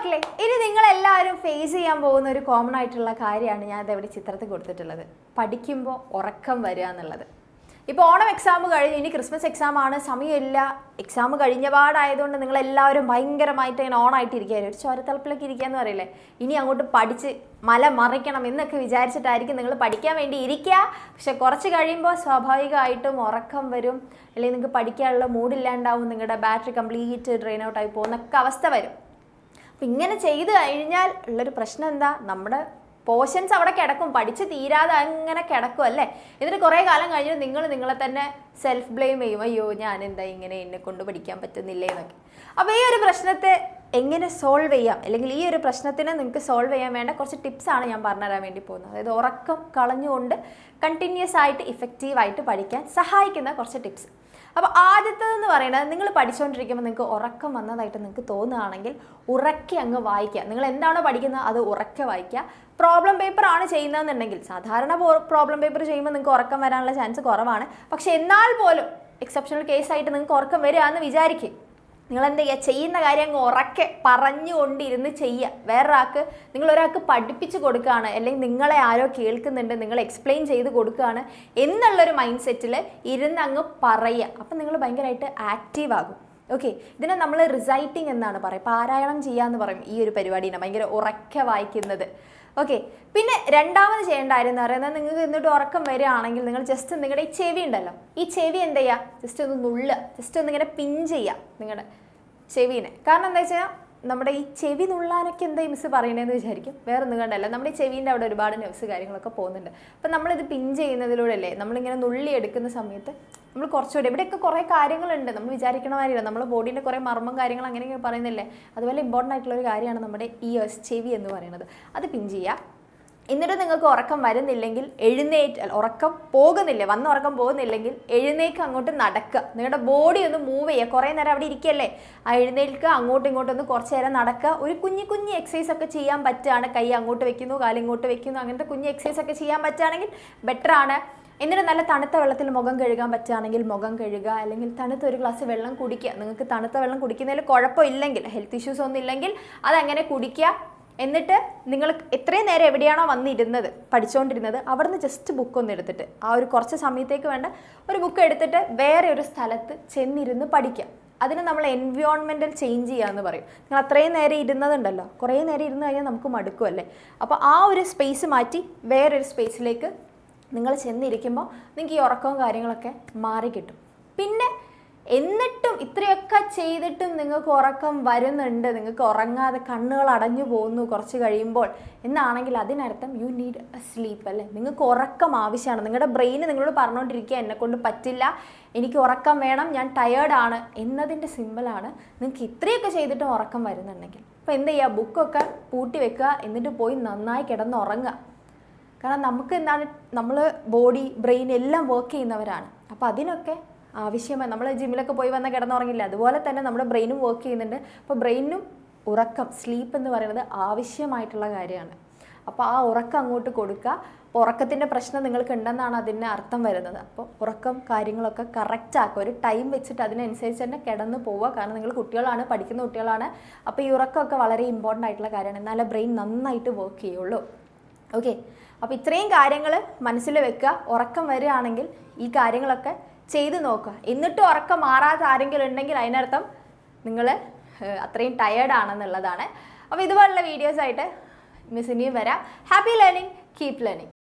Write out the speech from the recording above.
മക്കളെ, ഇനി നിങ്ങളെല്ലാവരും ഫേസ് ചെയ്യാൻ പോകുന്ന ഒരു കോമൺ ആയിട്ടുള്ള കാര്യമാണ് ഞാൻ ഇതെവിടെ ചിത്രത്തിൽ കൊടുത്തിട്ടുള്ളത്. പഠിക്കുമ്പോൾ ഉറക്കം വരിക എന്നുള്ളത്. ഇപ്പോൾ ഓണം എക്സാം കഴിഞ്ഞ് ഇനി ക്രിസ്മസ് എക്സാം ആണ്, സമയമില്ല. എക്സാം കഴിഞ്ഞ പാടായതുകൊണ്ട് നിങ്ങളെല്ലാവരും ഭയങ്കരമായിട്ട് ഇങ്ങനെ ഓണായിട്ടിരിക്കുകയായിരുന്നു. ഒരു ചോരത്തളപ്പിലൊക്കെ ഇരിക്കുക എന്ന് പറയില്ലേ. ഇനി അങ്ങോട്ട് പഠിച്ച് മല മറിക്കണം എന്നൊക്കെ വിചാരിച്ചിട്ടായിരിക്കും നിങ്ങൾ പഠിക്കാൻ വേണ്ടി ഇരിക്കുക. പക്ഷെ കുറച്ച് കഴിയുമ്പോൾ സ്വാഭാവികമായിട്ടും ഉറക്കം വരും, അല്ലെങ്കിൽ നിങ്ങൾക്ക് പഠിക്കാനുള്ള മൂഡില്ലാണ്ടാവും, നിങ്ങളുടെ ബാറ്ററി കംപ്ലീറ്റ് ഡ്രെയിൻ ഔട്ടായി പോകുന്നൊക്കെ അവസ്ഥ വരും. അപ്പം ഇങ്ങനെ ചെയ്ത് കഴിഞ്ഞാൽ ഉള്ളൊരു പ്രശ്നം എന്താ, നമ്മുടെ പോർഷൻസ് അവിടെ കിടക്കും, പഠിച്ച് തീരാതെ അങ്ങനെ കിടക്കും അല്ലേ. എന്നിട്ട് കുറേ കാലം കഴിഞ്ഞ് നിങ്ങൾ നിങ്ങളെ തന്നെ സെൽഫ് ബ്ലെയിം ചെയ്യും, അയ്യോ ഞാൻ എന്താ ഇങ്ങനെ, എന്നെ കൊണ്ട് പഠിക്കാൻ പറ്റുന്നില്ലേ എന്നൊക്കെ. അപ്പോൾ ഈ ഒരു പ്രശ്നത്തെ എങ്ങനെ സോൾവ് ചെയ്യാം, അല്ലെങ്കിൽ ഈ ഒരു പ്രശ്നത്തിനെ നിങ്ങൾക്ക് സോൾവ് ചെയ്യാൻ വേണ്ട കുറച്ച് ടിപ്സാണ് ഞാൻ പറഞ്ഞുതരാൻ വേണ്ടി പോകുന്നത്. അതായത് ഉറക്കം കളഞ്ഞുകൊണ്ട് കണ്ടിന്യൂസ് ആയിട്ട് ഇഫക്റ്റീവായിട്ട് പഠിക്കാൻ സഹായിക്കുന്ന കുറച്ച് ടിപ്സ്. അപ്പോൾ ആദ്യത്തേതെന്ന് പറയുന്നത്, നിങ്ങൾ പഠിച്ചുകൊണ്ടിരിക്കുമ്പോൾ നിങ്ങൾക്ക് ഉറക്കം വന്നതായിട്ട് നിങ്ങൾക്ക് തോന്നുകയാണെങ്കിൽ ഉറക്കെ അങ്ങ് വായിക്കുക. നിങ്ങൾ എന്താണോ പഠിക്കുന്നത് അത് ഉറക്കെ വായിക്കുക. പ്രോബ്ലം പേപ്പർ ആണ് ചെയ്യുന്നതെന്നുണ്ടെങ്കിൽ, സാധാരണ പ്രോബ്ലം പേപ്പർ ചെയ്യുമ്പോൾ നിങ്ങൾക്ക് ഉറക്കം വരാനുള്ള ചാൻസ് കുറവാണ്. പക്ഷെ എന്നാൽ പോലും എക്സെപ്ഷണൽ കേസായിട്ട് നിങ്ങൾക്ക് ഉറക്കം വരികയെന്ന് വിചാരിക്കും. നിങ്ങൾ എന്ത് ചെയ്യുക, ചെയ്യുന്ന കാര്യം അങ്ങ് ഉറക്കെ പറഞ്ഞുകൊണ്ടിരുന്ന് ചെയ്യുക. വേറൊരാൾക്ക്, നിങ്ങളൊരാൾക്ക് പഠിപ്പിച്ച് കൊടുക്കുകയാണ്, അല്ലെങ്കിൽ നിങ്ങളെ ആരോ കേൾക്കുന്നുണ്ട്, നിങ്ങൾ എക്സ്പ്ലെയിൻ ചെയ്ത് കൊടുക്കുകയാണ് എന്നുള്ളൊരു മൈൻഡ് സെറ്റിൽ ഇരുന്ന് അങ്ങ് പറയുക. അപ്പം നിങ്ങൾ ഭയങ്കരമായിട്ട് ആക്റ്റീവ് ആകും. ഓക്കെ, ഇതിനെ നമ്മൾ റിസൈറ്റിംഗ് എന്നാണ് പറയുക, പാരായണം ചെയ്യാന്ന് പറയും ഈ ഒരു പരിപാടിനെ, ഭയങ്കര ഉറക്കെ വായിക്കുന്നത്. ഓക്കെ, പിന്നെ രണ്ടാമത് ചെയ്യേണ്ട കാര്യം എന്ന് പറയുന്നത്, നിങ്ങൾക്ക് എന്നിട്ട് ഉറക്കം വരികയാണെങ്കിൽ നിങ്ങൾ ജസ്റ്റ് നിങ്ങളുടെ ഈ ചെവി ഉണ്ടല്ലോ, ഈ ചെവി എന്ത് ചെയ്യുക, ജസ്റ്റ് ഒന്ന് നുള്ളുക, ജസ്റ്റ് ഒന്ന് ഇങ്ങനെ പിൻ ചെയ്യുക നിങ്ങളുടെ ചെവീനെ. കാരണം എന്താ വെച്ചാൽ നമ്മുടെ ഈ ചെവി നുള്ളാനൊക്കെ എന്താ ഈ മിസ് പറയണതെന്ന് വിചാരിക്കും. വേറെ ഒന്നും കണ്ടല്ല, നമ്മുടെ ഈ ചെവീൻ്റെ അവിടെ ഒരുപാട് നെർവ്സ് കാര്യങ്ങളൊക്കെ പോകുന്നുണ്ട്. അപ്പം നമ്മളിത് പിൻ ചെയ്യുന്നതിലൂടെ അല്ലേ, നമ്മളിങ്ങനെ നുള്ളി എടുക്കുന്ന സമയത്ത് നമ്മൾ കുറച്ചുകൂടി, ഇവിടെയൊക്കെ കുറേ കാര്യങ്ങളുണ്ട്, നമ്മൾ വിചാരിക്കണ മാതിരില്ല, നമ്മുടെ ബോഡീൻ്റെ കുറേ മർമ്മം കാര്യങ്ങൾ അങ്ങനെയൊക്കെ പറയുന്നില്ലേ, അതുപോലെ ഇമ്പോർട്ടൻ്റ് ആയിട്ടുള്ളൊരു കാര്യമാണ് നമ്മുടെ ഇയേഴ്സ്, ചെവി എന്ന് പറയുന്നത്. അത് പിൻ ചെയ്യുക. എന്നിട്ട് നിങ്ങൾക്ക് ഉറക്കം വരുന്നില്ലെങ്കിൽ ഉറക്കം പോകുന്നില്ല, വന്ന ഉറക്കം പോകുന്നില്ലെങ്കിൽ എഴുന്നേക്ക് അങ്ങോട്ട് നടക്കുക. നിങ്ങളുടെ ബോഡി ഒന്ന് മൂവ് ചെയ്യുക. കുറേ നേരം അവിടെ ഇരിക്കുകയല്ലേ, ആ എഴുന്നേൽക്കുക, അങ്ങോട്ടും ഇങ്ങോട്ടും ഒന്ന് കുറച്ച് നേരം നടക്കുക. ഒരു കുഞ്ഞു എക്സസൈസ് ഒക്കെ ചെയ്യാൻ പറ്റുകയാണ്, കൈ അങ്ങോട്ട് വെക്കുന്നു, കാലിങ്ങോട്ട് വെക്കുന്നു, അങ്ങനത്തെ കുഞ്ഞു എക്സസൈസ് ഒക്കെ ചെയ്യാൻ പറ്റുകയാണെങ്കിൽ ബെറ്ററാണ്. എന്നിട്ട് നല്ല തണുത്ത വെള്ളത്തിൽ മുഖം കഴുകാൻ പറ്റുകയാണെങ്കിൽ മുഖം കഴുകുക, അല്ലെങ്കിൽ തണുത്ത ഒരു ഗ്ലാസ് വെള്ളം കുടിക്കുക. നിങ്ങൾക്ക് തണുത്ത വെള്ളം കുടിക്കുന്നതിൽ കുഴപ്പമില്ലെങ്കിൽ, ഹെൽത്ത് ഇഷ്യൂസ് ഒന്നും ഇല്ലെങ്കിൽ അതങ്ങനെ കുടിക്കുക. എന്നിട്ട് നിങ്ങൾ എത്രയും നേരം എവിടെയാണോ വന്നിരുന്നത്, പഠിച്ചുകൊണ്ടിരുന്നത്, അവിടെ നിന്ന് ജസ്റ്റ് ബുക്കൊന്ന് എടുത്തിട്ട്, ആ ഒരു കുറച്ച് സമയത്തേക്ക് വേണ്ട ഒരു ബുക്ക് എടുത്തിട്ട് വേറെ ഒരു സ്ഥലത്ത് ചെന്നിരുന്ന് പഠിക്കുക. അതിന് നമ്മൾ എൻവയോൺമെൻറ്റൽ ചേഞ്ച് ചെയ്യുക എന്ന് പറയും. നിങ്ങൾ അത്രയും നേരം ഇരുന്നതുണ്ടല്ലോ, കുറേ നേരം ഇരുന്ന് കഴിഞ്ഞാൽ നമുക്ക് മടുക്കുമല്ലേ. അപ്പോൾ ആ ഒരു സ്പേസ് മാറ്റി വേറൊരു സ്പേസിലേക്ക് നിങ്ങൾ ചെന്നിരിക്കുമ്പോൾ നിങ്ങൾക്ക് ഈ ഉറക്കവും കാര്യങ്ങളൊക്കെ മാറി കിട്ടും. പിന്നെ എന്നിട്ടും ഇത്രയൊക്കെ ചെയ്തിട്ടും നിങ്ങൾക്ക് ഉറക്കം വരുന്നുണ്ട്, നിങ്ങൾക്ക് ഉറങ്ങാതെ കണ്ണുകൾ അടഞ്ഞു പോകുന്നു കുറച്ച് കഴിയുമ്പോൾ എന്നാണെങ്കിൽ അതിനർത്ഥം യു നീഡ് എ സ്ലീപ്പ് അല്ലേ. നിങ്ങൾക്ക് ഉറക്കം ആവശ്യമാണ്. നിങ്ങളുടെ ബ്രെയിന് നിങ്ങളോട് പറഞ്ഞുകൊണ്ടിരിക്കുക, എന്നെക്കൊണ്ട് പറ്റില്ല, എനിക്ക് ഉറക്കം വേണം, ഞാൻ ടയേർഡാണ് എന്നതിൻ്റെ സിമ്പിളാണ്. നിങ്ങൾക്ക് ഇത്രയൊക്കെ ചെയ്തിട്ടും ഉറക്കം വരുന്നുണ്ടെങ്കിൽ അപ്പോൾ എന്ത് ചെയ്യുക, ബുക്കൊക്കെ പൂട്ടി വെക്കുക, എന്നിട്ട് പോയി നന്നായി കിടന്ന് ഉറങ്ങുക. കാരണം നമുക്ക് എന്താണ്, നമ്മൾ ബോഡി ബ്രെയിൻ എല്ലാം വർക്ക് ചെയ്യുന്നവരാണ്. അപ്പോൾ അതിനൊക്കെ ആവശ്യമായി, നമ്മൾ ജിമ്മിലൊക്കെ പോയി വന്നാൽ കിടന്നുറങ്ങില്ല, അതുപോലെ തന്നെ നമ്മുടെ ബ്രെയിനും വർക്ക് ചെയ്യുന്നുണ്ട്. അപ്പോൾ ബ്രെയിനും ഉറക്കം, സ്ലീപ്പ് എന്ന് പറയുന്നത് ആവശ്യമായിട്ടുള്ള കാര്യമാണ്. അപ്പോൾ ആ ഉറക്കം അങ്ങോട്ട് കൊടുക്കുക. അപ്പോൾ ഉറക്കത്തിൻ്റെ പ്രശ്നം നിങ്ങൾക്ക് ഉണ്ടെന്നാണ് അതിൻ്റെ അർത്ഥം വരുന്നത്. അപ്പോൾ ഉറക്കം കാര്യങ്ങളൊക്കെ കറക്റ്റ് ആക്കുക, ഒരു ടൈം വെച്ചിട്ട് അതിനനുസരിച്ച് തന്നെ കിടന്ന് പോവുക. കാരണം നിങ്ങൾ കുട്ടികളാണ്, പഠിക്കുന്ന കുട്ടികളാണ്. അപ്പോൾ ഈ ഉറക്കമൊക്കെ വളരെ ഇമ്പോർട്ടൻ്റ് ആയിട്ടുള്ള കാര്യമാണ്, എന്നാലേ ബ്രെയിൻ നന്നായിട്ട് വർക്ക് ചെയ്യുള്ളൂ. ഓക്കെ, അപ്പോൾ ഇത്രയും കാര്യങ്ങൾ മനസ്സിൽ വെക്കുക. ഉറക്കം വരികയാണെങ്കിൽ ഈ കാര്യങ്ങളൊക്കെ ചെയ്ത് നോക്കുക. എന്നിട്ടും ഉറക്കം മാറാത്ത ആരെങ്കിലും ഉണ്ടെങ്കിൽ അതിനർത്ഥം നിങ്ങൾ അത്രയും ടയേർഡാണെന്നുള്ളതാണ്. അപ്പോൾ ഇതുപോലുള്ള വീഡിയോസായിട്ട് മിസ് ഇനിയും വരാം. Happy learning, keep learning.